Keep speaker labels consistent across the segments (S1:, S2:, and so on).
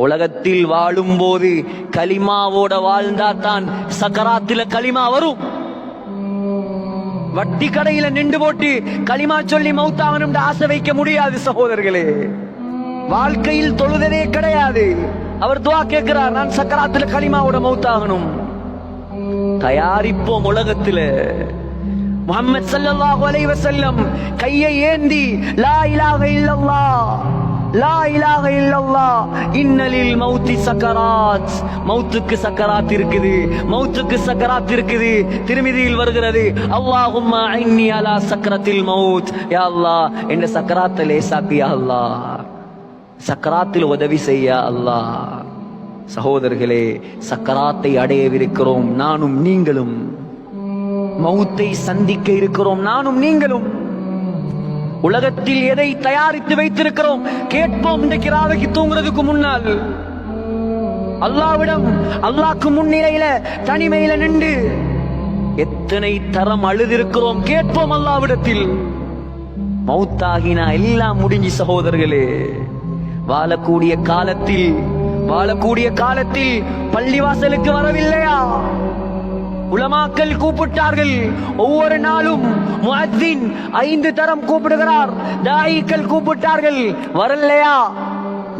S1: உலகத்தில் வாழும் போது கலிமாவோட வாழ்ந்தா தான் சக்கராத்தில கலிமா வரும். வட்டி கடையில நின்று போட்டு களிமா சொல்லி மௌத்தாகணும் ஆசை வைக்க முடியாது சகோதரர்களே. வாழ்க்கையில் தொழுதலே கிடையாது. அவர் துஆ கேட்கிறார், நான் சக்கராத்துல களிமாவோட மௌத்தாகணும். தயாரிப்போம் உலகத்துல. முஹம்மது ஸல்லல்லாஹு அலைஹி வஸல்லம் கையை ஏந்தி லா இலாஹ இல்லல்லாஹ் லா இலாஹ இல்லல்லாஹ் இன்னலில் மௌத்தி சக்கராத், மௌத்துக்கு சக்கராத் இருக்குது, மௌத்துக்கு சக்கராத் இருக்குது. திருமிதியில் வருகிறது, அல்லாஹும்ம ஐன்னி அலா சக்கரத்தில் மௌத், யா அல்லாஹ் என்ற சக்கராத்தை லேசாக்கு யா அல்லாஹ், சக்கராத்தில் உதவி செய்ய அல்லாஹ். சகோதரர்களே, சக்கராத்தை அடையவிருக்கிறோம் நானும் நீங்களும். மௌத்தை சந்திக்க இருக்கிறோம் நானும் நீங்களும். உலகத்தில் எதை தயாரித்து வைத்திருக்கிறோம் கேட்போம். இன்றைக்கு ராவைக்கு தூங்குறதுக்கு முன்னால் அல்லாஹ்விடம், அல்லாஹ்க்கு முன்னிலையில தனிமையில நின்று எத்தனை தரம் அழுதிருக்கிறோம் கேட்போம் அல்லாஹ்விடத்தில். மௌத்தாகினா எல்லாம் முடிஞ்சு சகோதரர்களே. வாழக்கூடிய காலத்தில் பள்ளிவாசலுக்கு வரவில்லையா? உலமாக்கள் கூப்பிட்டார்கள். ஒவ்வொரு நாளும் முஅத்தின் 5 தரம் கூப்பிடுகிறார். தாயிகள் கூப்பிட்டார்கள், வரலையா?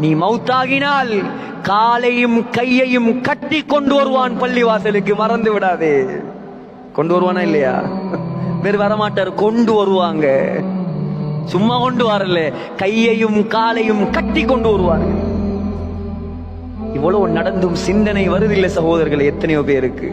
S1: நீ மௌத்தாகினால் காலையும் கையையும் கட்டி கொண்டு வருவான் பள்ளிவாசலுக்கு, மறந்து விடாதே. கொண்டு வருவானா இல்லையா? வேறு வரமாட்டார், கொண்டு வருவாங்க. சும்மா கொண்டு வரல, கையையும் காலையும் கட்டி கொண்டு வருவார்கள். இவ்வளவு நடந்தும் சிந்தனை வருதில்லை சகோதரர்கள் எத்தனையோ பேருக்கு.